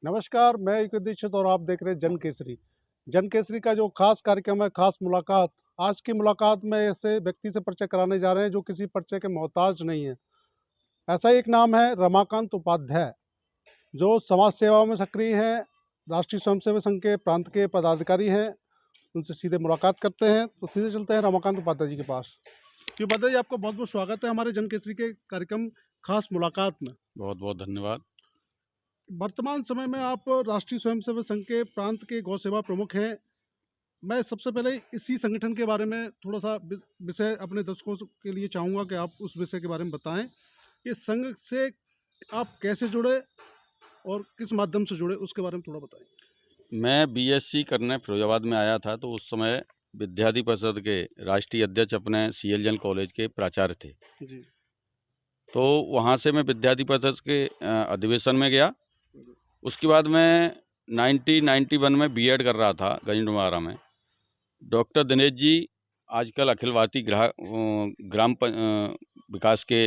नमस्कार, मैं एक दीक्षित और आप देख रहे हैं जन केसरी। जन केसरी का जो खास कार्यक्रम है, खास मुलाकात। आज की मुलाकात में ऐसे व्यक्ति से परिचय कराने जा रहे हैं जो किसी परिचय के मोहताज नहीं है। ऐसा एक नाम है रमाकांत उपाध्याय, जो समाज सेवा में सक्रिय हैं, राष्ट्रीय स्वयंसेवक संघ के प्रांत के पदाधिकारी हैं। उनसे सीधे मुलाकात करते हैं, तो सीधे चलते हैं रमाकांत उपाध्याय जी के पास। जी उपाध्याय जी, आपका बहुत-बहुत स्वागत है हमारे जन केसरी के कार्यक्रम खास मुलाकात में। बहुत बहुत धन्यवाद। वर्तमान समय में आप राष्ट्रीय स्वयंसेवक संघ के प्रांत के गौ सेवा प्रमुख हैं। मैं सबसे पहले इसी संगठन के बारे में थोड़ा-सा विषय अपने दर्शकों के लिए चाहूँगा कि आप उस विषय के बारे में बताएँ। ये संघ से आप कैसे जुड़े और किस माध्यम से जुड़े, उसके बारे में थोड़ा बताएँ? मैं बीएससी करने फिरोजाबाद में आया था, तो उस समय विद्यार्थी परिषद के राष्ट्रीय अध्यक्ष अपने सीएल जैन कॉलेज के प्राचार्य थे। जी। तो वहाँ से मैं विद्यार्थी परिषद के अधिवेशन में गया। उसके बाद मैं 1991 में बीएड कर रहा था गंजडुमारा में। डॉक्टर दिनेश जी आजकल अखिल भारतीय ग्राम विकास के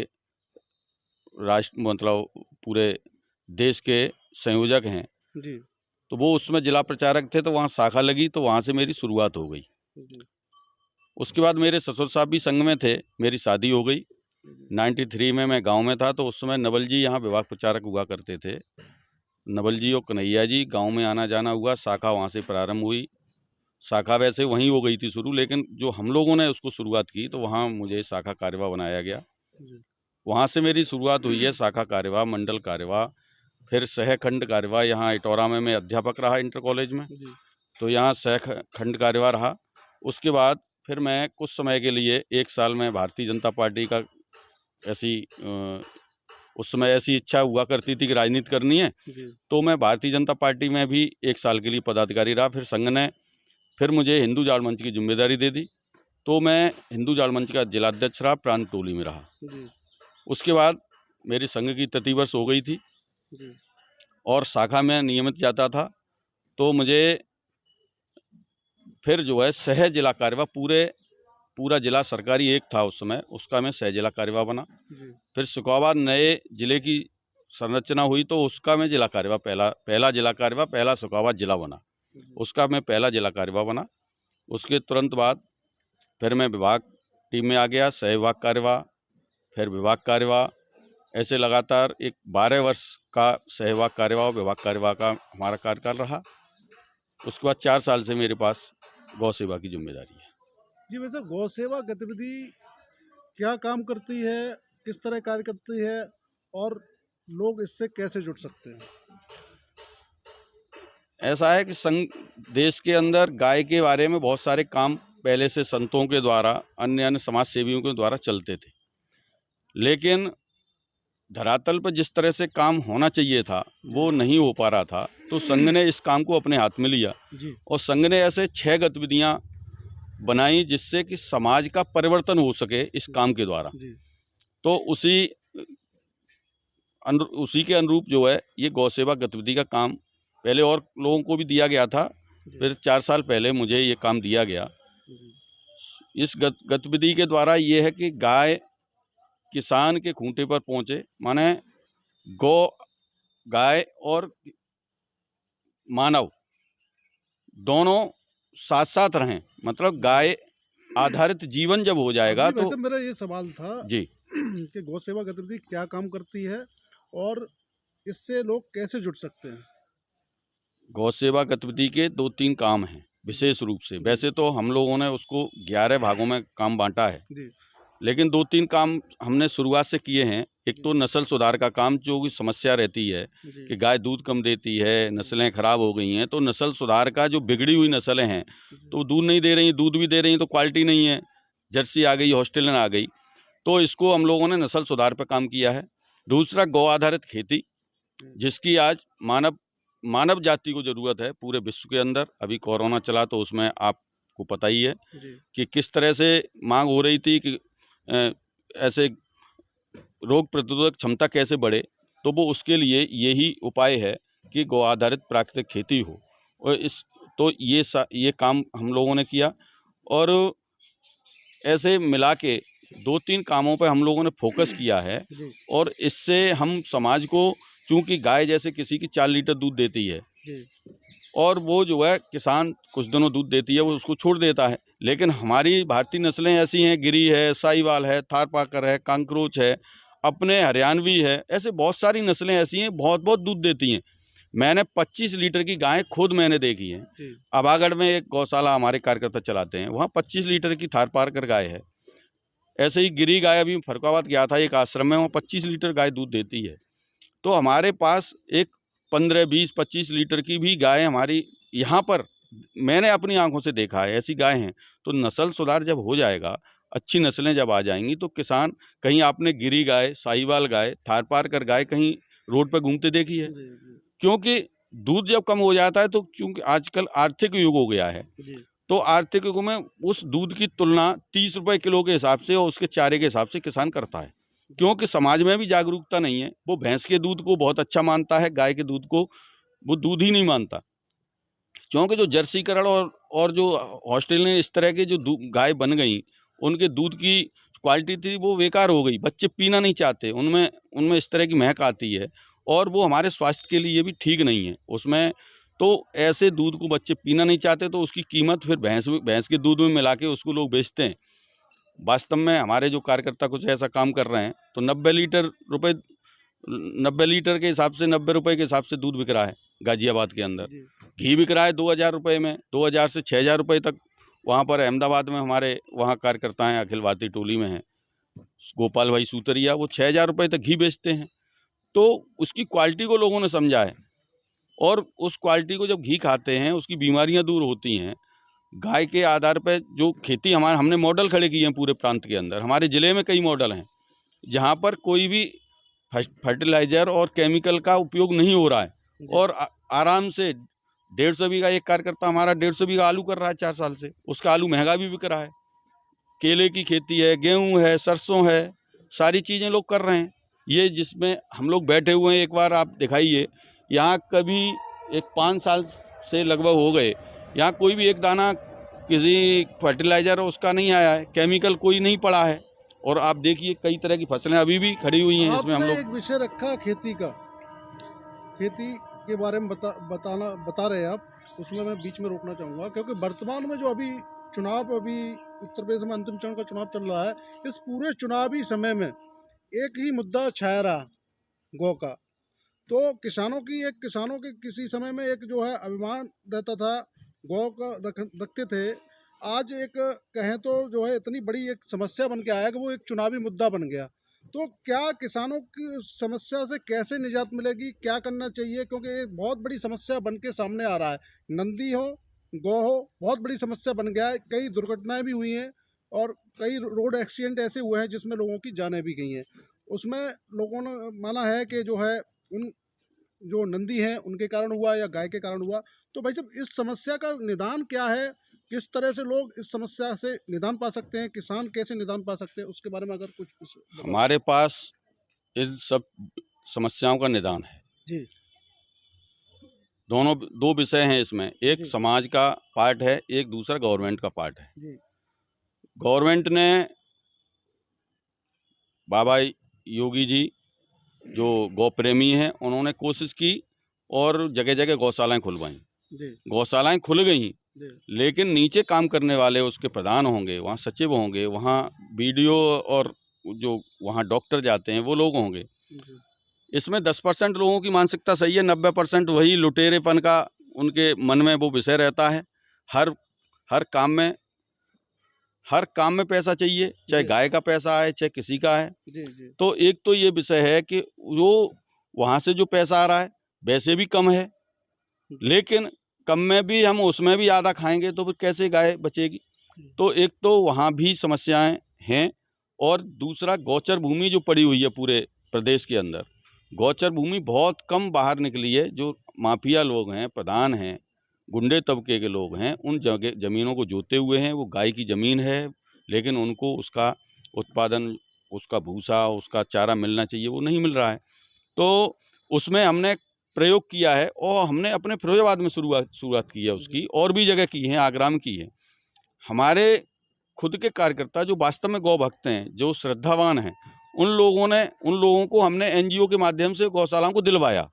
राष्ट्र मतलब पूरे देश के संयोजक हैं। जी। तो वो उसमें जिला प्रचारक थे, तो वहाँ शाखा लगी, तो वहाँ से मेरी शुरुआत हो गई। जी। उसके बाद मेरे ससुर साहब भी संघ में थे, मेरी शादी हो गई। 93 में मैं गांव में था, तो उस समय नवल जी यहाँ विभाग प्रचारक हुआ करते थे। नवल जी और कन्हैया जी गांव में आना जाना हुआ, शाखा वहाँ से प्रारंभ हुई। शाखा वैसे वहीं हो गई थी शुरू, लेकिन जो हम लोगों ने उसको शुरुआत की, तो वहाँ मुझे शाखा कार्यवाह बनाया गया। जी। वहाँ से मेरी शुरुआत हुई है शाखा कार्यवाह, मंडल कार्यवाह, फिर सहखंड कार्यवाह। यहाँ इटौरा में मैं अध्यापक रहा इंटर कॉलेज में, जी। तो यहाँ खंड कार्यवाह रहा। उसके बाद फिर मैं कुछ समय के लिए 1 साल में भारतीय जनता पार्टी का उस समय ऐसी इच्छा हुआ करती थी कि राजनीति करनी है, जी। तो मैं भारतीय जनता पार्टी में भी 1 साल के लिए पदाधिकारी रहा। फिर संघ ने फिर मुझे हिंदू जाड़ मंच की जिम्मेदारी दे दी, तो मैं हिंदू जाड़ मंच का जिलाध्यक्ष रहा, प्रांत टोली में रहा। जी। उसके बाद मेरी संघ की 33 वर्ष हो गई थी जी। और शाखा में नियमित जाता था, तो मुझे फिर जो है सह जिला कार्यवाह, पूरा जिला सरकारी एक था उस समय, उसका मैं सह जिला कार्यवाह बना। जी। फिर शुक्रवार नए जिले की संरचना हुई, तो उसका मैं जिला कार्यवाह पहला जिला कार्यवाह, पहला शुक्रवार जिला बना, उसका मैं पहला जिला कार्यवाह बना। उसके तुरंत बाद फिर मैं विभाग टीम में आ गया, सह विभाग कार्यवाह, फिर विभाग कार्यवाह, ऐसे लगातार एक 12 वर्ष का सह विभाग कार्यवाह, विभाग कार्यवाह का हमारा कार्यकाल रहा। उसके बाद 4 साल से मेरे पास गौ सेवा की जिम्मेदारी है। जी, वैसे गौ सेवा गतिविधि क्या काम करती है, किस तरह कार्य करती है और लोग इससे कैसे जुड़ सकते हैं? ऐसा है कि देश के अंदर गाय के बारे में बहुत सारे काम पहले से संतों के द्वारा, अन्य समाज सेवियों के द्वारा चलते थे, लेकिन धरातल पर जिस तरह से काम होना चाहिए था वो नहीं हो पा रहा था। तो संघ ने इस काम को अपने हाथ में लिया जी। और संघ ने ऐसे 6 गतिविधियां बनाई जिससे कि समाज का परिवर्तन हो सके इस काम के द्वारा। जी। तो उसी के अनुरूप जो है ये गौ सेवा गतिविधि का काम पहले और लोगों को भी दिया गया था, फिर 4 साल पहले मुझे ये काम दिया गया। इस गतिविधि के द्वारा ये है कि गाय किसान के खूंटे पर पहुंचे, माने गाय और मानव दोनों साथ साथ रहें, मतलब गाय आधारित जीवन जब हो जाएगा जी, तो वैसे मेरा ये सवाल था जी। कि गौ सेवा गतिविधि क्या काम करती है और इससे लोग कैसे जुड़ सकते हैं? गौ सेवा गतिविधि के 2-3 काम हैं विशेष रूप से। वैसे तो हम लोगों ने उसको 11 भागों में काम बांटा है, जी। लेकिन 2-3 काम हमने शुरुआत से किए हैं। एक तो नस्ल सुधार का काम, जो भी समस्या रहती है कि गाय दूध कम देती है, नस्लें खराब हो गई हैं, तो नस्ल सुधार का, जो बिगड़ी हुई नस्लें हैं तो दूध नहीं दे रही, दूध भी दे रही तो क्वालिटी नहीं है, जर्सी आ गई, हॉस्टेलियन आ गई, तो इसको हम लोगों ने नस्ल सुधार पर काम किया है। दूसरा, गौ आधारित खेती, जिसकी आज मानव जाति को ज़रूरत है पूरे विश्व के अंदर। अभी कोरोना चला तो उसमें आपको पता ही है कि किस तरह से मांग हो रही थी कि ऐसे रोग प्रतिरोधक क्षमता कैसे बढ़े, तो वो उसके लिए यही उपाय है कि गौ आधारित प्राकृतिक खेती हो। और ये काम हम लोगों ने किया, और ऐसे मिला के 2-3 कामों पे हम लोगों ने फोकस किया है, और इससे हम समाज को चूँकि गाय जैसे किसी की 4 लीटर दूध देती है और वो जो है किसान कुछ दिनों दूध देती है, वो उसको छोड़ देता है। लेकिन हमारी भारतीय नस्लें ऐसी हैं, गिरी है, साहिवाल है, थारपाकर है, कांकरोच है, अपने हरियाणवी है, ऐसे बहुत सारी नस्लें ऐसी हैं, बहुत दूध देती हैं। मैंने 25 लीटर की गाय खुद मैंने देखी है। आबागढ़ में एक गौशाला हमारे कार्यकर्ता चलाते हैं, वहाँ 25 लीटर की थारपाकर गाय है। ऐसे ही गिरी गाय, अभी फरुखाबाद गया था एक आश्रम में, वहाँ 25 लीटर गाय दूध देती है। तो हमारे पास एक 15, 20, 25 लीटर की भी गाय हमारी यहाँ पर मैंने अपनी आंखों से देखा है, ऐसी गाय हैं। तो नस्ल सुधार जब हो जाएगा, अच्छी नस्लें जब आ जाएंगी, तो किसान, कहीं आपने गिरी गाय, साहिवाल गाय, थारपारकर गाय कहीं रोड पर घूमते देखी है? क्योंकि दूध जब कम हो जाता है, तो क्योंकि आजकल आर्थिक युग हो गया है, तो आर्थिक युग में उस दूध की तुलना 30 रुपए किलो के हिसाब से और उसके चारे के हिसाब से किसान करता है। क्योंकि समाज में भी जागरूकता नहीं है, वो भैंस के दूध को बहुत अच्छा मानता है, गाय के दूध को वो दूध ही नहीं मानता। क्योंकि जो जर्सीकरण और जो ऑस्ट्रेलियन इस तरह के जो गाय बन गई, उनके दूध की क्वालिटी थी वो बेकार हो गई, बच्चे पीना नहीं चाहते, उनमें इस तरह की महक आती है और वो हमारे स्वास्थ्य के लिए भी ठीक नहीं है उसमें। तो ऐसे दूध को बच्चे पीना नहीं चाहते, तो उसकी कीमत फिर भैंस के दूध में मिला के उसको लोग बेचते हैं। वास्तव में हमारे जो कार्यकर्ता कुछ ऐसा काम कर रहे हैं, तो 90 लीटर के हिसाब से 90 रुपये के हिसाब से दूध बिक रहा है गाजियाबाद के अंदर। घी बिक रहा है 2000 रुपये में, 2000 से 6000 रुपये तक। वहाँ पर अहमदाबाद में हमारे वहाँ कार्यकर्ता हैं, अखिल भारतीय टोली में हैं गोपाल भाई सूतरिया, वो 6000 रुपये तक घी बेचते हैं। तो उसकी क्वालिटी को लोगों ने समझा है और उस क्वालिटी को जब घी खाते हैं, उसकी बीमारियां दूर होती हैं। गाय के आधार पर जो खेती हमने मॉडल खड़े किए हैं पूरे प्रांत के अंदर। हमारे ज़िले में कई मॉडल हैं जहाँ पर कोई भी फर्टिलाइज़र और केमिकल का उपयोग नहीं हो रहा है और आराम से 150 बीघा एक कार्यकर्ता हमारा 150 बीघा आलू कर रहा है 4 साल से। उसका आलू महंगा भी बिक रहा है। केले की खेती है, गेहूँ है, सरसों है, सारी चीज़ें लोग कर रहे हैं। ये जिसमें हम लोग बैठे हुए हैं, एक बार आप दिखाइए, यहाँ कभी एक 5 साल से लगभग हो गए, यहाँ कोई भी एक दाना किसी फर्टिलाइज़र उसका नहीं आया है, केमिकल कोई नहीं पड़ा है। और आप देखिए कई तरह की फसलें अभी भी खड़ी हुई हैं जिसमें हम लोग एक विषय रखा खेती का, खेती के बारे में बता रहे हैं आप, उसमें मैं बीच में रोकना चाहूँगा क्योंकि वर्तमान में जो अभी चुनाव, अभी उत्तर प्रदेश में अंतिम चरण का चुनाव चल रहा है, इस पूरे चुनावी समय में एक ही मुद्दा छाया रहा, गौ का। तो किसानों के किसी समय में एक जो है अभिमान रहता था, गौ का रखते थे। आज एक कहें तो जो है इतनी बड़ी एक समस्या बन के आया कि वो एक चुनावी मुद्दा बन गया। तो क्या किसानों की समस्या से कैसे निजात मिलेगी, क्या करना चाहिए? क्योंकि एक बहुत बड़ी समस्या बन के सामने आ रहा है, नंदी हो, गौ हो, बहुत बड़ी समस्या बन गया है। कई दुर्घटनाएं भी हुई हैं और कई रोड एक्सीडेंट ऐसे हुए हैं जिसमें लोगों की जानें भी गई हैं। उसमें लोगों ने माना है कि जो है उन जो नंदी हैं उनके कारण हुआ या गाय के कारण हुआ। तो भाई साहब, इस समस्या का निदान क्या है? किस तरह से लोग इस समस्या से निदान पा सकते हैं? किसान कैसे निदान पा सकते हैं? उसके बारे में अगर कुछ हमारे पास इन सब समस्याओं का निदान है जी। दो विषय हैं इसमें, एक समाज का पार्ट है, एक दूसरा गवर्नमेंट का पार्ट है। गवर्नमेंट ने, बाबा योगी जी जो गौ प्रेमी हैं, उन्होंने कोशिश की और जगह जगह गौशालाएं खुलवाई। गौशालाएं खुल गई, लेकिन नीचे काम करने वाले उसके प्रधान होंगे, वहाँ सचिव होंगे, वहाँ बीडीओ और जो वहाँ डॉक्टर जाते हैं वो लोग होंगे। इसमें 10% लोगों की मानसिकता सही है, 90% वही लुटेरेपन का उनके मन में वो विषय रहता है। हर काम में पैसा चाहिए, चाहे गाय का पैसा है चाहे किसी का है। तो एक तो ये विषय है कि जो वहाँ से जो पैसा आ रहा है वैसे भी कम है, लेकिन कम में भी हम उसमें भी ज़्यादा खाएंगे तो फिर कैसे गाय बचेगी? तो एक तो वहाँ भी समस्याएं हैं और दूसरा गौचर भूमि जो पड़ी हुई है पूरे प्रदेश के अंदर, गौचर भूमि बहुत कम बाहर निकली है। जो माफिया लोग हैं, प्रधान हैं, गुंडे तबके के लोग हैं, उन ज़मीनों को जोते हुए हैं। वो गाय की ज़मीन है, लेकिन उनको उसका उत्पादन, उसका भूसा, उसका चारा मिलना चाहिए, वो नहीं मिल रहा है। तो उसमें हमने प्रयोग किया है और हमने अपने फिरोजाबाद में शुरुआत की है उसकी, और भी जगह की है, आगरा में की है। हमारे खुद के कार्यकर्ता जो वास्तव में गौ भक्त हैं, जो श्रद्धावान हैं, उन लोगों को हमने एनजीओ के माध्यम से गौशालाओं को दिलवाया,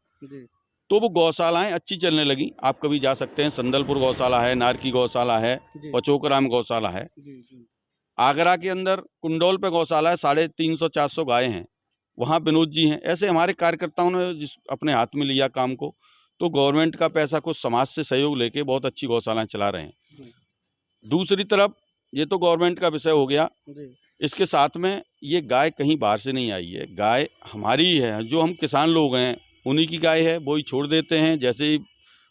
तो वो गौशालाएं अच्छी चलने लगी। आप कभी जा सकते हैं, संदलपुर गौशाला है, नारकी गौशाला है, पचोकराम गौशाला है। आगरा के अंदर कुंडोल पे गौशाला है, 350-400 गायें हैं, वहाँ विनोद जी हैं। ऐसे हमारे कार्यकर्ताओं ने अपने हाथ में लिया काम को, तो गवर्नमेंट का पैसा कुछ समाज से सहयोग लेके बहुत अच्छी गौशालाएं चला रहे हैं। दूसरी तरफ ये तो गवर्नमेंट का विषय हो गया, इसके साथ में ये गाय कहीं बाहर से नहीं आई है, गाय हमारी ही है। जो हम किसान लोग हैं उन्हीं की गाय है, वो ही छोड़ देते हैं। जैसे ही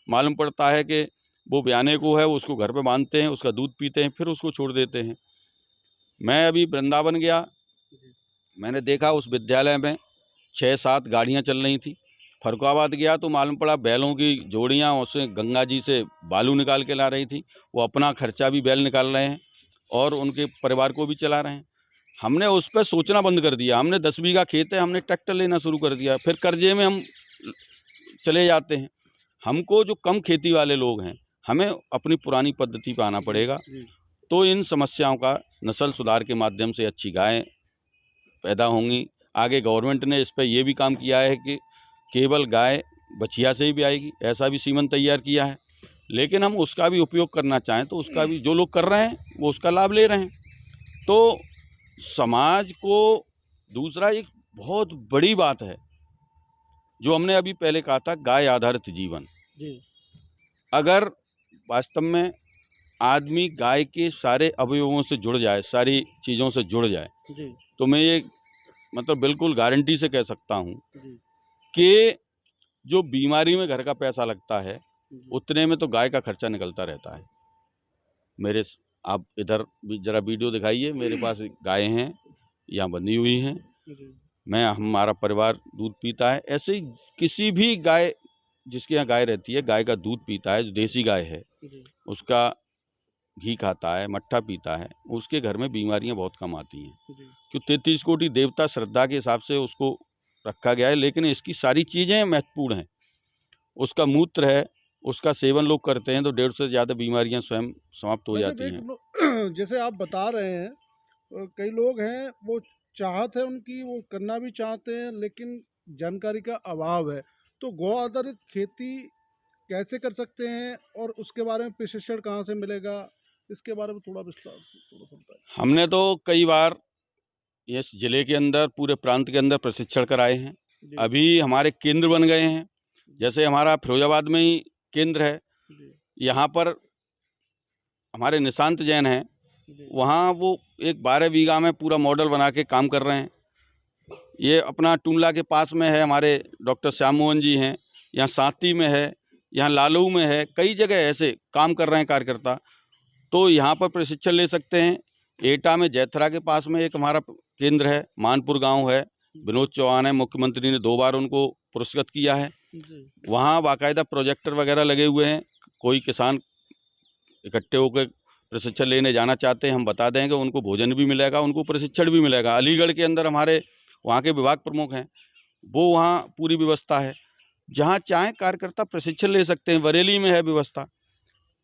मालूम पड़ता है कि वो ब्याने को है, उसको घर पे बांधते हैं, उसका दूध पीते हैं, फिर उसको छोड़ देते हैं। मैं अभी वृंदावन गया, मैंने देखा उस विद्यालय में 6-7 गाड़ियाँ चल रही थी। फरुखाबाद गया तो मालूम पड़ा बैलों की जोड़ियाँ उससे गंगा जी से बालू निकाल के ला रही थी। वो अपना खर्चा भी बैल निकाल रहे हैं और उनके परिवार को भी चला रहे हैं। हमने उस पर सोचना बंद कर दिया। हमने 10 बीघा खेत है, हमने ट्रैक्टर लेना शुरू कर दिया, फिर कर्जे में हम चले जाते हैं। हमको जो कम खेती वाले लोग हैं, हमें अपनी पुरानी पद्धति पर आना पड़ेगा। तो इन समस्याओं का नस्ल सुधार के माध्यम से अच्छी गायें पैदा होंगी। आगे गवर्नमेंट ने इस पर यह भी काम किया है कि केवल गाय बछिया से ही भी आएगी, ऐसा भी सीमन तैयार किया है। लेकिन हम उसका भी उपयोग करना चाहें तो उसका भी जो लोग कर रहे हैं वो उसका लाभ ले रहे हैं। तो समाज को दूसरा एक बहुत बड़ी बात है जो हमने अभी पहले कहा था, गाय आधारित जीवन। अगर वास्तव में आदमी गाय के सारे अवयवों से जुड़ जाए, सारी चीज़ों से जुड़ जाए, तो मैं ये मतलब बिल्कुल गारंटी से कह सकता हूँ कि जो बीमारी में घर का पैसा लगता है उतने में तो गाय का खर्चा निकलता रहता है। आप इधर भी जरा वीडियो दिखाइए, मेरे पास गायें हैं, यहाँ बंधी हुई हैं, हमारा परिवार दूध पीता है। ऐसे ही किसी भी गाय जिसके यहाँ गाय रहती है, गाय का दूध पीता है, जो देसी गाय है उसका घी खाता है, मट्ठा पीता है, उसके घर में बीमारियां बहुत कम आती हैं। क्यों 33 कोटि देवता श्रद्धा के हिसाब से उसको रखा गया है, लेकिन इसकी सारी चीज़ें महत्वपूर्ण हैं। उसका मूत्र है, उसका सेवन लोग करते हैं तो 150 से ज़्यादा बीमारियां स्वयं समाप्त हो जाती हैं। जैसे आप बता रहे हैं, कई लोग हैं वो चाहत है उनकी, वो करना भी चाहते हैं, लेकिन जानकारी का अभाव है। तो गौ आधारित खेती कैसे कर सकते हैं और उसके बारे में प्रशिक्षण कहाँ से मिलेगा, इसके बारे में थोड़ा विस्तार से थोड़ा समझाइए। हमने तो कई बार इस जिले के अंदर, पूरे प्रांत के अंदर प्रशिक्षण कराए हैं। अभी हमारे केंद्र बन गए हैं, जैसे हमारा फिरोजाबाद में ही केंद्र है। यहाँ पर हमारे निशांत जैन हैं, वहाँ वो एक 12 बीघा में पूरा मॉडल बना के काम कर रहे हैं। ये अपना टुंडला के पास में है, हमारे डॉक्टर श्याम मोहन जी हैं, यहाँ सांती में है, यहाँ लालू में है, कई जगह ऐसे काम कर रहे हैं कार्यकर्ता। तो यहाँ पर प्रशिक्षण ले सकते हैं। एटा में जैथरा के पास में एक हमारा केंद्र है, मानपुर गांव है, विनोद चौहान है, मुख्यमंत्री ने 2 बार उनको पुरस्कृत किया है। वहाँ बाकायदा प्रोजेक्टर वगैरह लगे हुए हैं। कोई किसान इकट्ठे होकर प्रशिक्षण लेने जाना चाहते हैं, हम बता देंगे, उनको भोजन भी मिलेगा, उनको प्रशिक्षण भी मिलेगा। अलीगढ़ के अंदर हमारे वहाँ के विभाग प्रमुख हैं, वो वहाँ पूरी व्यवस्था है, जहाँ चाहें कार्यकर्ता प्रशिक्षण ले सकते हैं। बरेली में है व्यवस्था।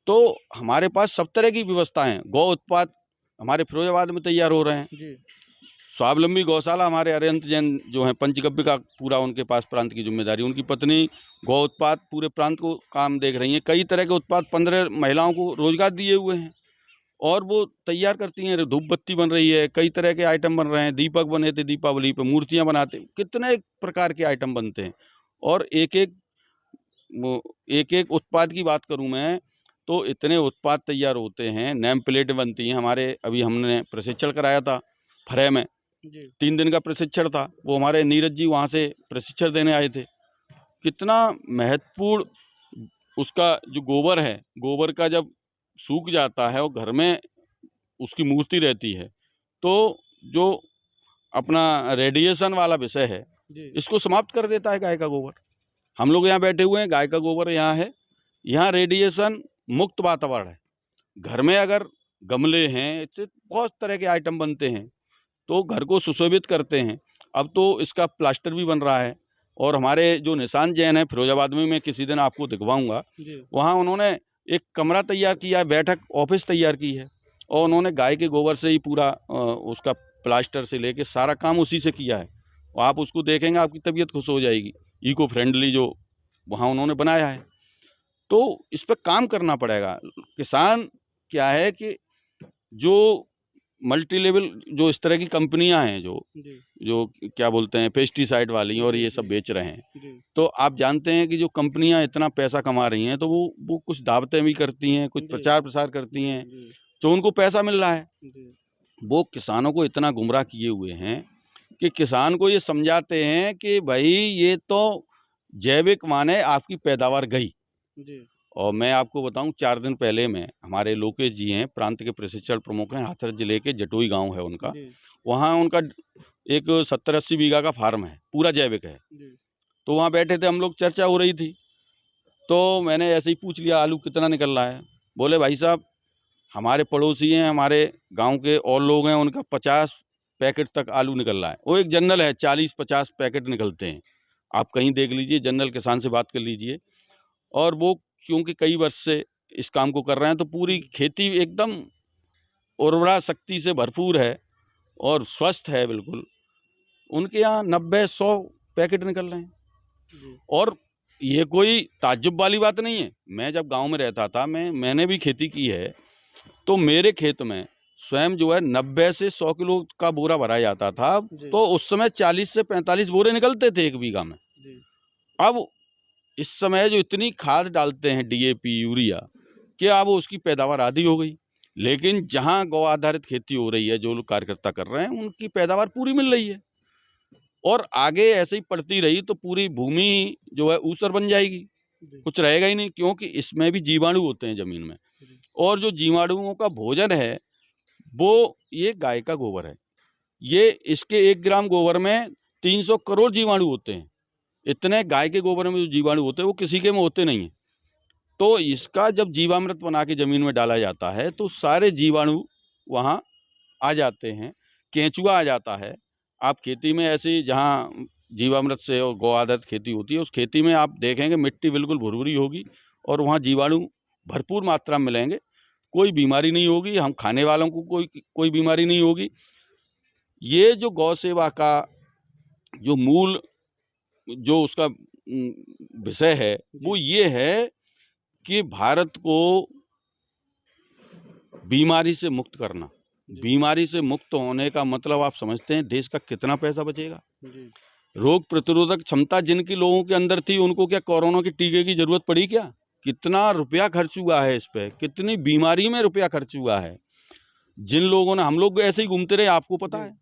तो हमारे पास सब तरह की व्यवस्था है। गौ उत्पाद हमारे फिरोजाबाद में तैयार हो रहे हैं। स्वावलंबी गौशाला हमारे अरिहंत जैन जो हैं, पंचगव्य का पूरा उनके पास प्रांत की जिम्मेदारी, उनकी पत्नी गौ उत्पाद पूरे प्रांत को काम देख रही हैं। कई तरह के उत्पाद 15 महिलाओं को रोजगार दिए हुए हैं और वो तैयार करती हैं। धूप बत्ती बन रही है, कई तरह के आइटम बन रहे हैं, दीपक बने थे दीपावली पे, मूर्तियाँ बनाते, कितने प्रकार के आइटम बनते हैं। और एक एक उत्पाद की बात करूँ मैं तो इतने उत्पाद तैयार होते हैं, नेम प्लेट बनती हैं। हमारे अभी हमने प्रशिक्षण कराया था फरे में, 3 दिन का प्रशिक्षण था, वो हमारे नीरज जी वहाँ से प्रशिक्षण देने आए थे। कितना महत्वपूर्ण उसका जो गोबर है, गोबर का जब सूख जाता है और घर में उसकी मूर्ति रहती है, तो जो अपना रेडिएशन वाला विषय है, इसको समाप्त कर देता है गाय का गोबर। हम लोग यहाँ बैठे हुए हैं, गाय का गोबर यहाँ है, यहाँ रेडिएशन मुक्त वातावरण है। घर में अगर गमले हैं, इससे बहुत तरह के आइटम बनते हैं, तो घर को सुशोभित करते हैं। अब तो इसका प्लास्टर भी बन रहा है। और हमारे जो निशांत जैन है फिरोजाबाद में, मैं किसी दिन आपको दिखवाऊंगा, वहाँ उन्होंने एक कमरा तैयार किया है, बैठक ऑफिस तैयार की है, और उन्होंने गाय के गोबर से ही पूरा उसका प्लास्टर से लेके सारा काम उसी से किया है। और आप उसको देखेंगे आपकी तबीयत खुश हो जाएगी। इको फ्रेंडली जो वहाँ उन्होंने बनाया है, तो इस पर काम करना पड़ेगा। किसान क्या है कि जो मल्टी लेवल जो इस तरह की कंपनियां हैं जो क्या बोलते हैं पेस्टिसाइड वाली और ये सब बेच रहे हैं, तो आप जानते हैं कि जो कंपनियां इतना पैसा कमा रही हैं तो वो कुछ दावतें भी करती हैं, कुछ प्रचार प्रसार करती हैं, तो उनको पैसा मिल रहा है। वो किसानों को इतना गुमराह किए हुए हैं कि किसान को ये समझाते हैं कि भाई ये तो जैविक माने आपकी पैदावार गई। और मैं आपको बताऊं 4 दिन पहले में हमारे लोकेश जी हैं, प्रांत के प्रशिक्षण प्रमुख हैं, हाथरस जिले के जटोई गांव है उनका, वहाँ उनका एक 70-80 बीघा का फार्म है, पूरा जैविक है। तो वहाँ बैठे थे हम लोग, चर्चा हो रही थी, तो मैंने ऐसे ही पूछ लिया आलू कितना निकल रहा है। बोले भाई साहब हमारे पड़ोसी हैं, हमारे गाँव के और लोग हैं, उनका 50 पैकेट तक आलू निकल रहा है। वो एक जनरल है, 40-50 पैकेट निकलते हैं। आप कहीं देख लीजिए, जनरल किसान से बात कर लीजिए। और वो क्योंकि कई वर्ष से इस काम को कर रहे हैं, तो पूरी खेती एकदम उर्वरा शक्ति से भरपूर है और स्वस्थ है बिल्कुल। उनके यहाँ 90-100 पैकेट निकल रहे हैं। और ये कोई ताज्जुब वाली बात नहीं है। मैं जब गांव में रहता था, मैंने भी खेती की है, तो मेरे खेत में स्वयं जो है 90 से 100 किलो का बोरा भरा जाता था, तो उस समय 40 से 45 बोरे निकलते थे 1 बीघा में। अब इस समय जो इतनी खाद डालते हैं डीएपी यूरिया कि अब उसकी पैदावार आधी हो गई। लेकिन जहां गौ आधारित खेती हो रही है, जो लोग कार्यकर्ता कर रहे हैं, उनकी पैदावार पूरी मिल रही है। और आगे ऐसे ही पड़ती रही तो पूरी भूमि जो है ऊसर बन जाएगी, कुछ रहेगा ही नहीं, क्योंकि इसमें भी जीवाणु होते हैं जमीन में। और जो जीवाणुओं का भोजन है वो ये गाय का गोबर है। ये इसके 1 ग्राम गोबर में 300 करोड़ जीवाणु होते हैं। इतने गाय के गोबर में जो जीवाणु होते हैं वो किसी के में होते नहीं हैं। तो इसका जब जीवामृत बना के ज़मीन में डाला जाता है तो सारे जीवाणु वहाँ आ जाते हैं, केंचुआ आ जाता है। आप खेती में ऐसी जहाँ जीवामृत से और गौ आधारित खेती होती है, उस खेती में आप देखेंगे मिट्टी बिल्कुल भुरभुरी होगी और वहाँ जीवाणु भरपूर मात्रा में मिलेंगे। कोई बीमारी नहीं होगी, हम खाने वालों को कोई बीमारी नहीं होगी। ये जो गौ सेवा का जो मूल जो उसका विषय है वो ये है कि भारत को बीमारी से मुक्त करना। बीमारी से मुक्त होने का मतलब आप समझते हैं देश का कितना पैसा बचेगा। रोग प्रतिरोधक क्षमता जिनकी लोगों के अंदर थी, उनको क्या कोरोना के टीके की जरूरत पड़ी क्या? कितना रुपया खर्च हुआ है इस पे, कितनी बीमारी में रुपया खर्च हुआ है। जिन लोगों ने, हम लोग ऐसे ही घूमते रहे, आपको पता है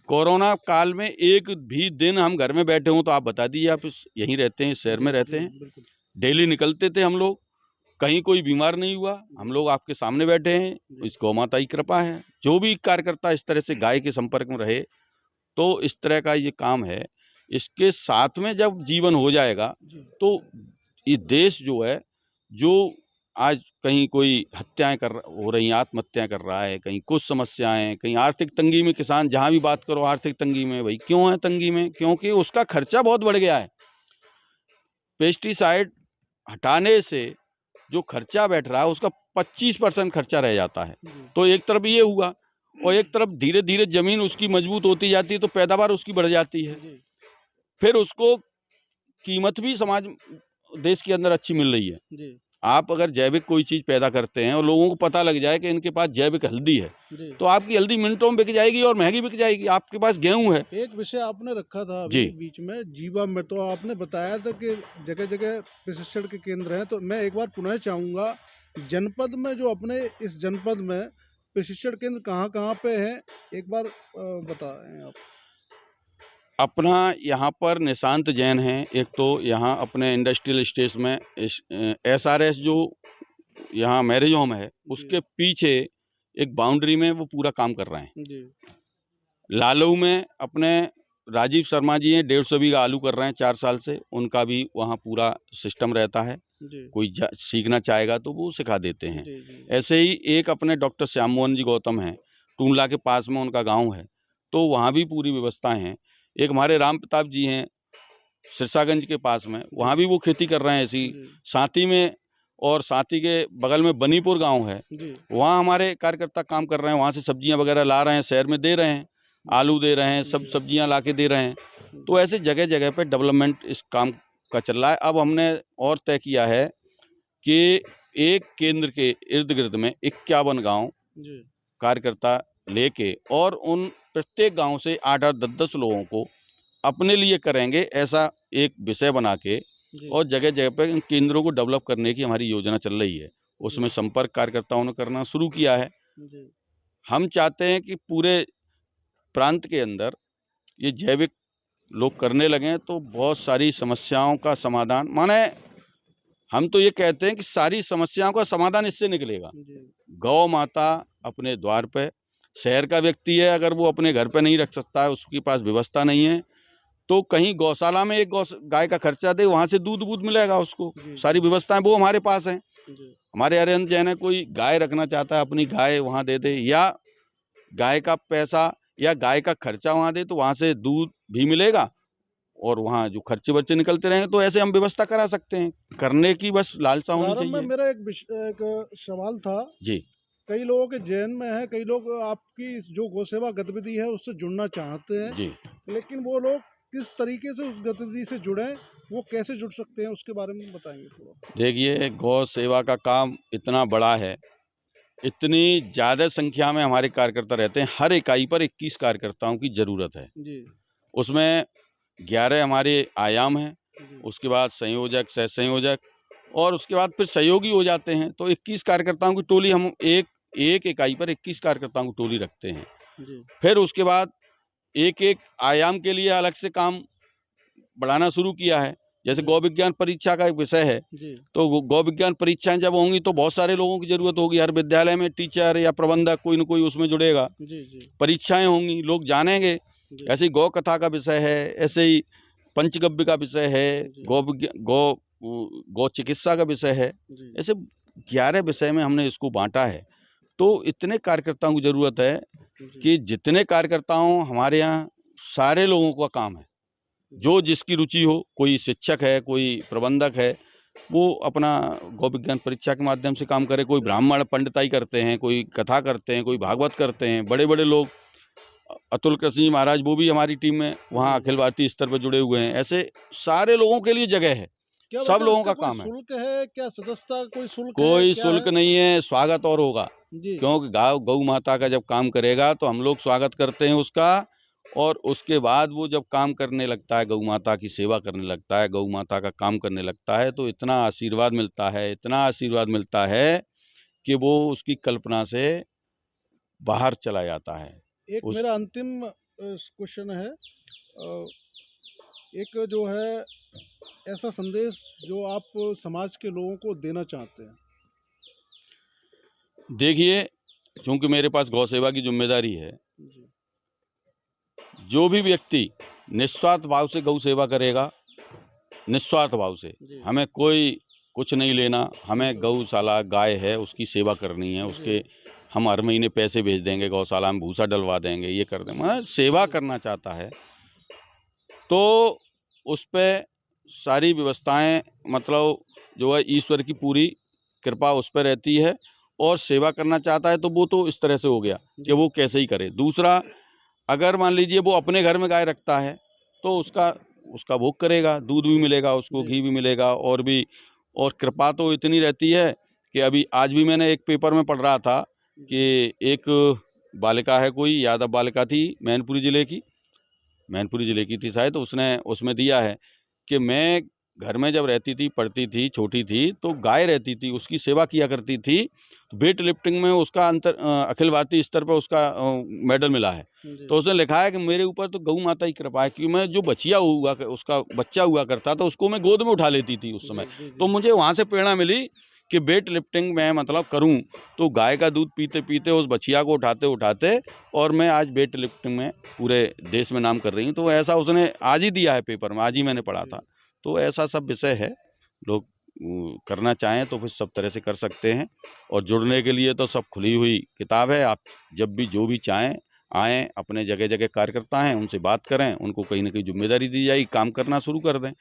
कोरोना काल में एक भी दिन हम घर में बैठे हों तो आप बता दीजिए, आप यहीं रहते हैं, शहर में रहते हैं, डेली निकलते थे हम लोग, कहीं कोई बीमार नहीं हुआ। हम लोग आपके सामने बैठे हैं, इस गौ माता की कृपा है। जो भी कार्यकर्ता इस तरह से गाय के संपर्क में रहे तो इस तरह का ये काम है। इसके साथ में जब जीवन हो जाएगा तो ये देश जो है, जो आज कहीं कोई हत्याएं हो रही हैं, आत्महत्याएं कर रहा है, कहीं कुछ समस्याएं, कहीं आर्थिक तंगी में किसान, जहां भी बात करो आर्थिक तंगी में। भाई क्यों है तंगी में? क्योंकि उसका खर्चा बहुत बढ़ गया है। पेस्टिसाइड हटाने से जो खर्चा बैठ रहा है उसका 25% खर्चा रह जाता है। तो एक तरफ ये हुआ और एक तरफ धीरे धीरे जमीन उसकी मजबूत होती जाती है तो पैदावार उसकी बढ़ जाती है। फिर उसको कीमत भी समाज देश के अंदर अच्छी मिल रही है। आप अगर जैविक कोई चीज पैदा करते हैं और लोगों को पता लग जाए कि इनके पास जैविक हल्दी है, तो आपकी हल्दी मिनटों में बिक जाएगी और महंगी बिक जाएगी। आपके पास गेहूं है। एक विषय आपने रखा था अभी बीच में, जीवामृत, तो आपने बताया था कि जगह जगह प्रशिक्षण के केंद्र हैं। तो मैं एक बार पुनः चाहूँगा, जनपद में जो अपने इस जनपद में प्रशिक्षण केंद्र कहाँ पे है, एक बार बताएं आप। अपना यहाँ पर निशांत जैन है एक, तो यहाँ अपने इंडस्ट्रियल स्टेट में SRS जो यहाँ मैरिज होम है उसके पीछे एक बाउंड्री में वो पूरा काम कर रहे हैं। लालऊ में अपने राजीव शर्मा जी हैं, 150 बीघा आलू कर रहे हैं 4 साल से। उनका भी वहाँ पूरा सिस्टम रहता है, कोई सीखना चाहेगा तो वो सिखा देते हैं। ऐसे ही एक अपने डॉक्टर श्याम मोहन जी गौतम हैं, टूंडला के पास में उनका गांव है, तो वहाँ भी पूरी व्यवस्थाएं हैं। एक हमारे राम प्रताप जी हैं सिरसागंज के पास में, वहाँ भी वो खेती कर रहे हैं ऐसी। साथी में और साथी के बगल में बनीपुर गांव है, वहाँ हमारे कार्यकर्ता काम कर रहे हैं, वहाँ से सब्जियां वगैरह ला रहे हैं, शहर में दे रहे हैं। आलू दे रहे हैं, सब सब्जियां ला के दे रहे हैं। तो ऐसे जगह जगह पे डेवलपमेंट इस काम का चल रहा है। अब हमने और तय किया है कि एक केंद्र के इर्द गिर्द में 51 गांव कार्यकर्ता लेके और उन प्रत्येक गांव से 8-8, 10-10 लोगों को अपने लिए करेंगे, ऐसा एक विषय बना के और जगह जगह पे इन केंद्रों को डेवलप करने की हमारी योजना चल रही है। उसमें संपर्क कार्यकर्ताओं ने करना शुरू किया है। हम चाहते हैं कि पूरे प्रांत के अंदर ये जैविक लोग करने लगे तो बहुत सारी समस्याओं का समाधान, माने हम तो ये कहते हैं कि सारी समस्याओं का समाधान इससे निकलेगा। गौ माता अपने द्वार पे, शहर का व्यक्ति है, अगर वो अपने घर पे नहीं रख सकता है, उसके पास व्यवस्था नहीं है, तो कहीं गौशाला में एक गाय का खर्चा दे, वहाँ से दूध बूध मिलेगा उसको। सारी व्यवस्थाएं वो हमारे पास हैं। हमारे अरिहंत जैन है, कोई गाय रखना चाहता है अपनी गाय वहाँ दे दे, या गाय का पैसा या गाय का खर्चा वहाँ दे, तो वहाँ से दूध भी मिलेगा और वहाँ जो खर्चे बच्चे निकलते रहेंगे। तो ऐसे हम व्यवस्था करा सकते हैं, करने की बस लालसा होनी चाहिए। मेरा एक सवाल था जी। कई लोगों के जहन में है, कई लोग आपकी जो गौसेवा गतिविधि है उससे जुड़ना चाहते हैं जी, लेकिन वो लोग किस तरीके से उस गतिविधि से जुड़े, वो कैसे जुड़ सकते हैं, उसके बारे में बताएंगे थोड़ा। देखिए, गौ सेवा का काम इतना बड़ा है, इतनी ज़्यादा संख्या में हमारे कार्यकर्ता रहते हैं। हर इकाई पर 21 कार्यकर्ताओं की ज़रूरत है जी। उसमें 11 हमारे आयाम हैं, उसके बाद संयोजक, सह संयोजक और उसके बाद फिर सहयोगी हो जाते हैं। तो 21 कार्यकर्ताओं की टोली, हम एक इकाई पर 21 कार्यकर्ताओं की टोली रखते हैं। फिर उसके बाद एक एक आयाम के लिए अलग से काम बढ़ाना शुरू किया है। जैसे गौ विज्ञान परीक्षा का एक विषय है, तो गौ विज्ञान परीक्षाएं जब होंगी तो बहुत सारे लोगों की जरूरत होगी। हर विद्यालय में टीचर या प्रबंधक कोई न कोई उसमें जुड़ेगा। परीक्षाएं होंगी, लोग जानेंगे। ऐसे ही गौ कथा का विषय है, ऐसे ही पंचगव्य का विषय है, गौ चिकित्सा का विषय है। ऐसे 11 विषय में हमने इसको बांटा है। तो इतने कार्यकर्ताओं की जरूरत है कि जितने कार्यकर्ताओं हमारे यहाँ, सारे लोगों का काम है। जो जिसकी रुचि हो, कोई शिक्षक है, कोई प्रबंधक है, वो अपना गौ विज्ञान परीक्षा के माध्यम से काम करे। कोई ब्राह्मण पंडिताई करते हैं, कोई कथा करते हैं, कोई भागवत करते हैं। बड़े बड़े लोग, अतुल कृष्ण जी महाराज, वो भी हमारी टीम में वहाँ अखिल भारतीय स्तर पर जुड़े हुए हैं। ऐसे सारे लोगों के लिए जगह है, सब लोगों का काम है। शुल्क है क्या? सदस्यता कोई शुल्क? कोई शुल्क नहीं है, स्वागत और होगा। क्योंकि गौ माता का जब काम करेगा तो हम लोग स्वागत करते हैं उसका, और उसके बाद वो जब काम करने लगता है, गौ माता की सेवा करने लगता है, गौ माता का काम करने लगता है, तो इतना आशीर्वाद मिलता है, इतना आशीर्वाद मिलता है कि वो उसकी कल्पना से बाहर चला जाता है। एक मेरा अंतिम क्वेश्चन है, एक जो है ऐसा संदेश जो आप समाज के लोगों को देना चाहते हैं। देखिए, चूंकि मेरे पास गौ सेवा की जिम्मेदारी है, जो भी व्यक्ति निस्वार्थ भाव से गौ सेवा करेगा, निस्वार्थ भाव से, हमें कोई कुछ नहीं लेना, हमें गौशाला गाय है उसकी सेवा करनी है, उसके हम हर महीने पैसे भेज देंगे, गौशाला में भूसा डलवा देंगे, ये कर देंगे, मतलब सेवा करना चाहता है तो उस पर सारी व्यवस्थाएं, मतलब जो है ईश्वर की पूरी कृपा उस पर रहती है। और सेवा करना चाहता है तो वो तो इस तरह से हो गया कि वो कैसे ही करे। दूसरा, अगर मान लीजिए वो अपने घर में गाय रखता है तो उसका भोग करेगा, दूध भी मिलेगा उसको, घी भी मिलेगा, और कृपा तो इतनी रहती है कि अभी आज भी मैंने एक पेपर में पढ़ रहा था कि एक बालिका है, कोई यादव बालिका थी, मैनपुरी ज़िले की थी शायद, तो उसने उसमें दिया है कि मैं घर में जब रहती थी, पढ़ती थी, छोटी थी, तो गाय रहती थी, उसकी सेवा किया करती थी। तो वेट लिफ्टिंग में उसका अखिल भारतीय स्तर पर उसका मेडल मिला है। तो उसने लिखा है कि मेरे ऊपर तो गौ माता की कृपा है कि मैं जो उसका बच्चा हुआ करता था उसको मैं गोद में उठा लेती थी उस समय। तो मुझे वहाँ से प्रेरणा मिली कि वेट लिफ्टिंग में मतलब करूं, तो गाय का दूध पीते पीते उस बछिया को उठाते उठाते, और मैं आज वेट लिफ्टिंग में पूरे देश में नाम कर रही हूं। तो ऐसा उसने आज ही दिया है पेपर में, आज ही मैंने पढ़ा था। तो ऐसा सब विषय है, लोग करना चाहें तो फिर सब तरह से कर सकते हैं। और जुड़ने के लिए तो सब खुली हुई किताब है, आप जब भी जो भी चाहें आएँ, अपने जगह जगह कार्यकर्ता हैं उनसे बात करें, उनको कहीं ना कहीं जिम्मेदारी दी जाएगी, काम करना शुरू कर दें,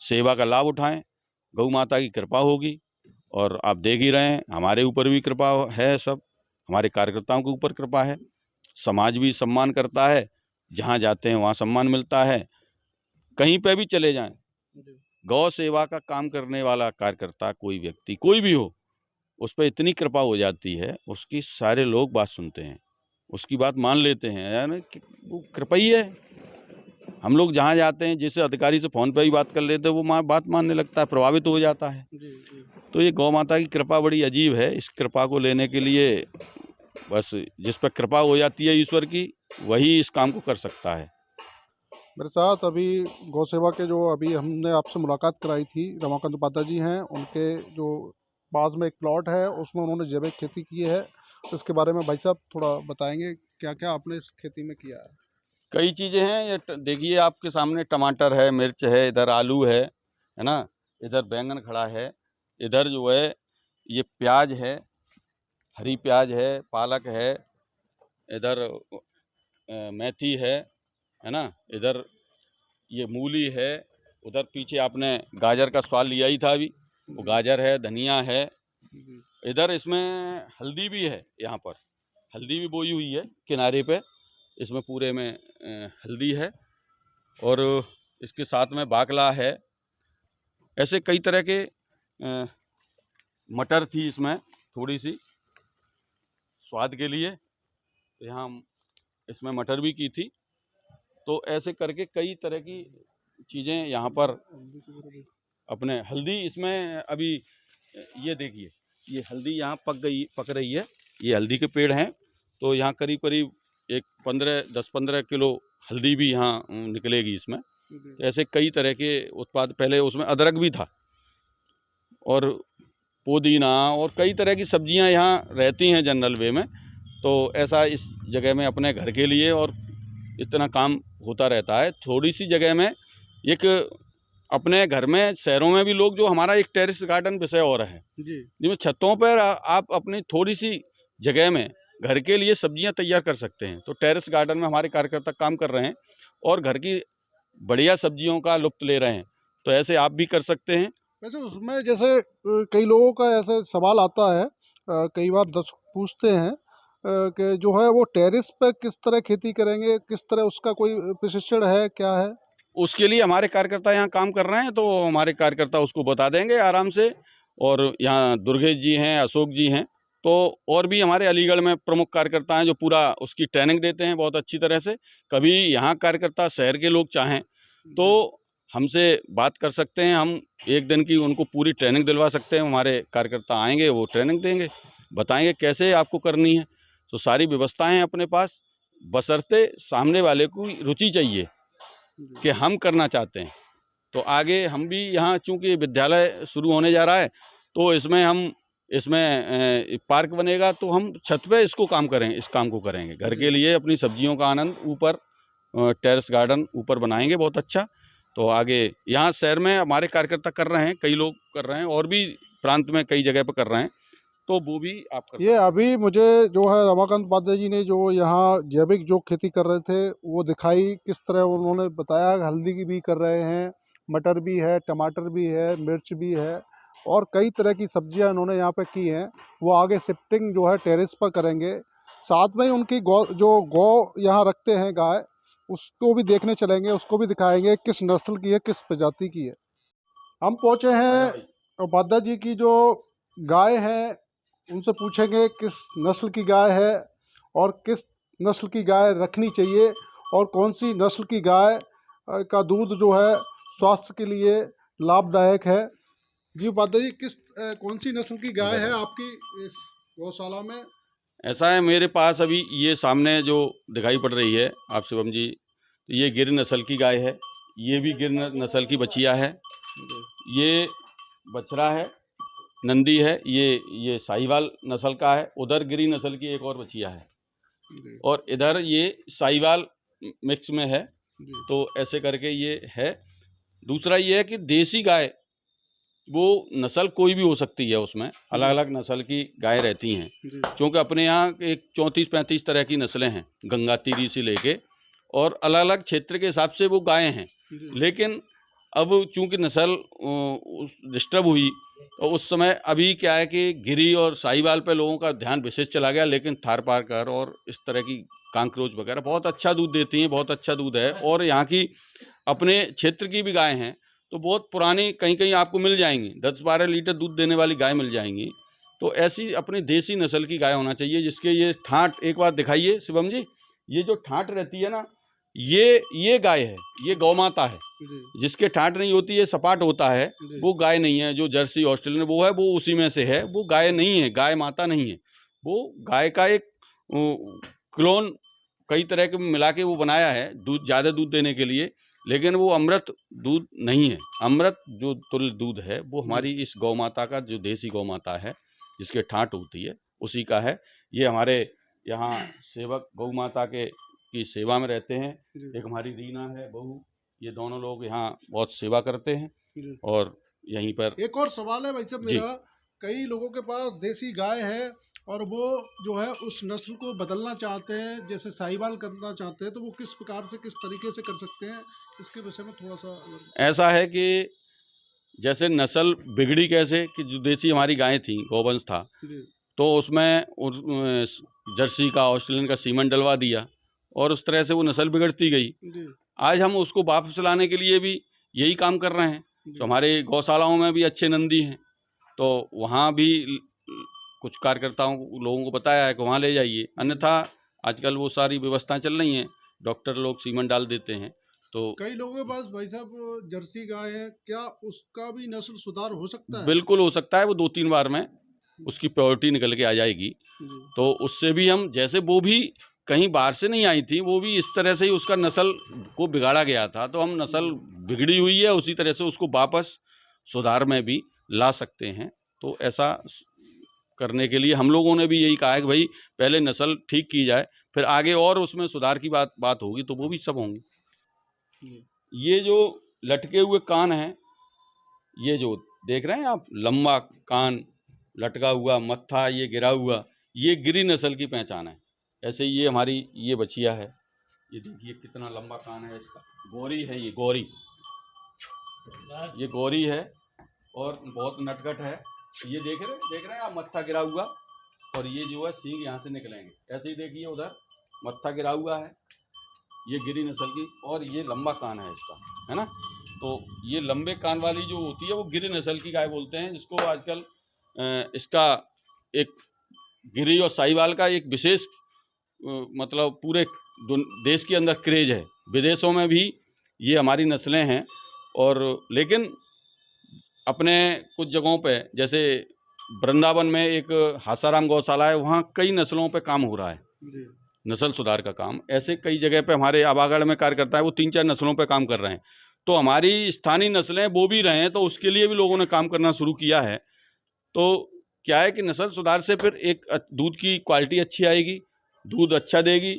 सेवा का लाभ उठाएँ, गौ माता की कृपा होगी। और आप देख ही रहे हैं, हमारे ऊपर भी कृपा है, सब हमारे कार्यकर्ताओं के ऊपर कृपा है, समाज भी सम्मान करता है। जहाँ जाते हैं वहाँ सम्मान मिलता है। कहीं पे भी चले जाएं, गौ सेवा का काम करने वाला कार्यकर्ता, कोई व्यक्ति कोई भी हो, उस पर इतनी कृपा हो जाती है, उसकी सारे लोग बात सुनते हैं, उसकी बात मान लेते हैं, यानी कि वो कृपा ही है। हम लोग जहाँ जाते हैं, जैसे अधिकारी से फ़ोन पे ही बात कर लेते हैं, वो बात मानने लगता है, प्रभावित हो जाता है। तो ये गौ माता की कृपा बड़ी अजीब है। इस कृपा को लेने के लिए बस जिस पर कृपा हो जाती है ईश्वर की, वही इस काम को कर सकता है। मेरे साथ अभी गौ सेवा के जो अभी हमने आपसे मुलाकात कराई थी, रमाकांत उपाध्याय जी हैं। उनके जो पास में एक प्लॉट है, उसमें उन्होंने जैविक खेती की है। इसके बारे में भाई साहब थोड़ा बताएंगे, क्या क्या आपने इस खेती में किया है? कई चीज़ें हैं, ये देखिए आपके सामने टमाटर है, मिर्च है, इधर आलू है ना, इधर बैंगन खड़ा है, इधर जो है ये प्याज है, हरी प्याज है, पालक है, इधर मेथी है ना, इधर ये मूली है, उधर पीछे आपने गाजर का स्वाद लिया ही था अभी, वो गाजर है, धनिया है, इधर इसमें हल्दी भी है, यहाँ पर हल्दी भी बोई हुई है किनारे पे, इसमें पूरे में हल्दी है, और इसके साथ में बाकला है। ऐसे कई तरह के मटर थी इसमें थोड़ी सी स्वाद के लिए, यहाँ इसमें मटर भी की थी। तो ऐसे करके कई तरह की चीज़ें यहाँ पर अपने हल्दी इसमें अभी ये देखिए, ये हल्दी यहाँ पक रही है, ये हल्दी के पेड़ हैं। तो यहाँ करीब करीब एक 10-15 किलो हल्दी भी यहाँ निकलेगी इसमें। तो ऐसे कई तरह के उत्पाद, पहले उसमें अदरक भी था और पुदीना और कई तरह की सब्जियां यहाँ रहती हैं जनरल वे में। तो ऐसा इस जगह में अपने घर के लिए और इतना काम होता रहता है। थोड़ी सी जगह में एक अपने घर में, शहरों में भी लोग, जो हमारा एक टेरेस गार्डन विषय और है जी, जिसमें छतों पर आप अपनी थोड़ी सी जगह में घर के लिए सब्जियां तैयार कर सकते हैं। तो टेरेस गार्डन में हमारे कार्यकर्ता काम कर रहे हैं और घर की बढ़िया सब्जियों का लुत्फ ले रहे हैं। तो ऐसे आप भी कर सकते हैं। वैसे उसमें जैसे कई लोगों का ऐसे सवाल आता है, कई बार दर्शक पूछते हैं कि जो है वो टेरेस पे किस तरह खेती करेंगे, किस तरह उसका कोई प्रशिक्षण है, क्या है? उसके लिए हमारे कार्यकर्ता यहाँ काम कर रहे हैं, तो हमारे कार्यकर्ता उसको बता देंगे आराम से। और यहाँ दुर्गेश जी हैं, अशोक जी हैं, तो और भी हमारे अलीगढ़ में प्रमुख कार्यकर्ता हैं जो पूरा उसकी ट्रेनिंग देते हैं बहुत अच्छी तरह से। कभी यहाँ कार्यकर्ता शहर के लोग चाहें तो हमसे बात कर सकते हैं, हम एक दिन की उनको पूरी ट्रेनिंग दिलवा सकते हैं। हमारे कार्यकर्ता आएंगे, वो ट्रेनिंग देंगे, बताएंगे कैसे आपको करनी है। तो सारी व्यवस्थाएं हैं अपने पास, बशर्ते सामने वाले को रुचि चाहिए कि हम करना चाहते हैं। तो आगे हम भी यहाँ, चूँकि विद्यालय शुरू होने जा रहा है, तो इसमें पार्क बनेगा, तो हम छत पे इसको काम करेंगे, इस काम को करेंगे। घर के लिए अपनी सब्जियों का आनंद ऊपर टेरेस गार्डन ऊपर बनाएंगे बहुत अच्छा। तो आगे यहाँ शहर में हमारे कार्यकर्ता कर रहे हैं, कई लोग कर रहे हैं, और भी प्रांत में कई जगह पर कर रहे हैं, तो वो भी आप कर। ये अभी मुझे जो है रमाकांत उपाध्याय जी ने जो यहाँ जैविक जो खेती कर रहे थे वो दिखाई, किस तरह उन्होंने बताया। हल्दी की भी कर रहे हैं, मटर भी है, टमाटर भी है, मिर्च भी है, और कई तरह की सब्जियां इन्होंने यहाँ पे की हैं। वो आगे शिफ्टिंग जो है टेरेस पर करेंगे। साथ में ही उनकी गौ यहाँ रखते हैं गाय, उसको भी देखने चलेंगे, उसको भी दिखाएंगे किस नस्ल की है, किस प्रजाति की है। हम पहुँचे हैं उपाध्याय जी की जो गाय है, उनसे पूछेंगे किस नस्ल की गाय है और किस नस्ल की गाय रखनी चाहिए, और कौन सी नस्ल की गाय का दूध जो है स्वास्थ्य के लिए लाभदायक है। जी उपाध्याय जी, कौन सी नस्ल की गाय है आपकी इस गौशाला में? ऐसा है, मेरे पास अभी ये सामने जो दिखाई पड़ रही है आप शिवम जी, ये गिर नस्ल की गाय है, ये भी गिर नस्ल की बछिया है, ये बछड़ा है, नंदी है, ये साहिवाल नस्ल का है, उधर गिरी नस्ल की एक और बछिया है, और इधर ये साहिवाल मिक्स में है। तो ऐसे करके ये है। दूसरा ये है कि देसी गाय, वो नस्ल कोई भी हो सकती है, उसमें अलग अलग नस्ल की गाय रहती हैं, क्योंकि अपने यहाँ एक 34-35 तरह की नस्लें हैं, गंगा तीरी से लेके, और अलग अलग क्षेत्र के हिसाब से वो गायें हैं। लेकिन अब चूंकि नस्ल डिस्टर्ब हुई तो उस समय अभी क्या है कि गिरी और साहिवाल पे लोगों का ध्यान विशेष चला गया, लेकिन थारपारकर और इस तरह की कांकरोच वगैरह बहुत अच्छा दूध देती हैं, बहुत अच्छा दूध है। और यहाँ की अपने क्षेत्र की भी गाय हैं तो बहुत पुरानी कहीं कहीं आपको मिल जाएंगी, 10-12 लीटर दूध देने वाली गाय मिल जाएंगी। तो ऐसी अपनी देसी नस्ल की गाय होना चाहिए जिसके ये ठाठ, एक बार दिखाइए शिवम जी, ये जो ठाठ रहती है ना, ये गाय है, ये गौ माता है। जिसके ठाठ नहीं होती है, सपाट होता है, वो गाय नहीं है। जो जर्सी ऑस्ट्रेलियन वो है, वो उसी में से है, वो गाय नहीं है, गाय माता नहीं है। वो गाय का एक क्लोन कई तरह के मिला के वो बनाया है दूध, ज़्यादा दूध देने के लिए, लेकिन वो अमृत दूध नहीं है। अमृत जो तुल्य दूध है वो हमारी इस गौ माता का, जो देसी गौ माता है जिसके ठाठ होती है, उसी का है। ये हमारे यहाँ सेवक गौ माता की सेवा में रहते हैं। एक हमारी रीना है बहू, ये दोनों लोग यहाँ बहुत सेवा करते हैं। और यहीं पर एक और सवाल है भाई साहब मेरा, कई लोगों के पास देसी गाय है और वो जो है उस नस्ल को बदलना चाहते हैं, जैसे साहिवाल करना चाहते हैं, तो वो किस प्रकार से, किस तरीके से कर सकते हैं, इसके विषय में थोड़ा सा। ऐसा है कि जैसे नस्ल बिगड़ी कैसे, कि जो देसी हमारी गाय थी, गौवंश था, तो उसमें जर्सी का, ऑस्ट्रेलियन का सीमन डलवा दिया और उस तरह से वो नस्ल बिगड़ती गई। आज हम उसको वापस लाने के लिए भी यही काम कर रहे हैं। तो हमारे गौशालाओं में भी अच्छे नंदी हैं, तो वहाँ भी कुछ कार्यकर्ताओं लोगों को बताया है कि वहाँ ले जाइए। अन्यथा आजकल वो सारी व्यवस्थाएं चल रही हैं, डॉक्टर लोग सीमन डाल देते हैं। तो कई लोगों के पास भाई साहब जर्सी गाय है, क्या उसका भी नस्ल सुधार हो सकता है? बिल्कुल हो सकता है, वो 2-3 बार में उसकी प्योरिटी निकल के आ जाएगी। तो उससे भी हम, जैसे वो भी कहीं बाहर से नहीं आई थी, वो भी इस तरह से ही उसका नस्ल को बिगाड़ा गया था, तो हम नस्ल बिगड़ी हुई है उसी तरह से उसको वापस सुधार में भी ला सकते हैं। तो ऐसा करने के लिए हम लोगों ने भी यही कहा है कि भाई पहले नस्ल ठीक की जाए, फिर आगे और उसमें सुधार की बात होगी तो वो भी सब होंगी। ये जो लटके हुए कान हैं, ये जो देख रहे हैं आप, लंबा कान लटका हुआ, मत्था ये गिरा हुआ, ये गिरी नस्ल की पहचान है। ऐसे ये हमारी ये बछिया है, ये देखिए कितना लंबा कान है इसका, गौरी है, ये गौरी, ये गौरी है और बहुत नटखट है। ये देख रहे हैं आप, मत्था गिरा हुआ, और ये जो है सींग यहाँ से निकलेंगे। ऐसे ही देखिए उधर मत्था गिरा हुआ है, ये गिरी नस्ल की, और ये लंबा कान है इसका, है ना। तो ये लंबे कान वाली जो होती है वो गिरी नस्ल की गाय बोलते हैं, जिसको आजकल इसका एक गिरी और साहिवाल का एक विशेष मतलब पूरे देश के अंदर क्रेज है। विदेशों में भी ये हमारी नस्लें हैं। और लेकिन अपने कुछ जगहों पे, जैसे वृंदावन में एक हासाराम गौशाला है, वहाँ कई नस्लों पे काम हो रहा है, नस्ल सुधार का काम। ऐसे कई जगह पे हमारे आबागढ़ में कार्यकर्ता है, वो 3-4 नस्लों पे काम कर रहे हैं। तो हमारी स्थानीय नस्लें वो भी रहे हैं, तो उसके लिए भी लोगों ने काम करना शुरू किया है। तो क्या है कि नस्ल सुधार से फिर एक दूध की क्वालिटी अच्छी आएगी, दूध अच्छा देगी।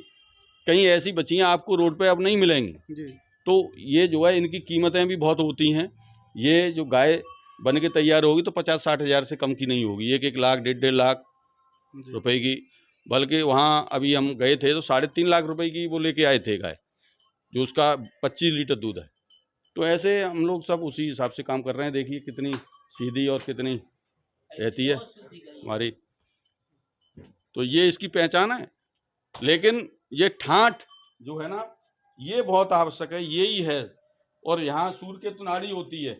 कहीं ऐसी बच्चियाँ आपको रोड पे अब नहीं मिलेंगी। तो ये जो है इनकी कीमतें भी बहुत होती हैं। ये जो गाय बन के तैयार होगी तो 50-60 हज़ार से कम की नहीं होगी, 1-1 लाख 1.5 लाख रुपए की। बल्कि वहाँ अभी हम गए थे तो 3.5 लाख रुपए की वो लेके आए थे गाय, जो उसका 25 लीटर दूध है। तो ऐसे हम लोग सब उसी हिसाब से काम कर रहे हैं। देखिए कितनी सीधी और कितनी रहती है हमारी, तो ये इसकी पहचान है। लेकिन ये ठाठ जो है ना, ये बहुत आवश्यक है, यही है। और यहाँ सूर्यकेतु नाड़ी होती है,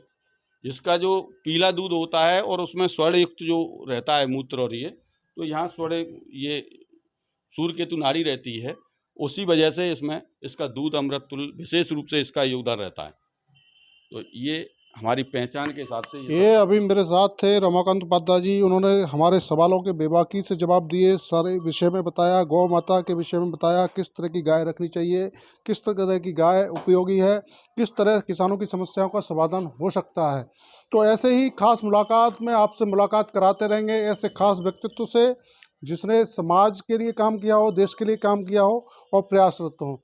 जिसका जो पीला दूध होता है और उसमें स्वर्ण युक्त जो रहता है मूत्र, और ये तो यहाँ स्वर्ण, ये सूर्यकेतु नाड़ी रहती है, उसी वजह से इसमें इसका दूध अमृत तुल्य विशेष रूप से इसका योगदान रहता है। तो ये हमारी पहचान के हिसाब से ये अभी मेरे साथ थे रमाकांत उपाध्याय जी, उन्होंने हमारे सवालों के बेबाकी से जवाब दिए, सारे विषय में बताया, गौ माता के विषय में बताया, किस तरह की गाय रखनी चाहिए, किस तरह की गाय उपयोगी है, किस तरह किसानों की समस्याओं का समाधान हो सकता है। तो ऐसे ही खास मुलाकात में आपसे मुलाकात कराते रहेंगे, ऐसे खास व्यक्तित्व से जिसने समाज के लिए काम किया हो, देश के लिए काम किया हो और प्रयासरत हो।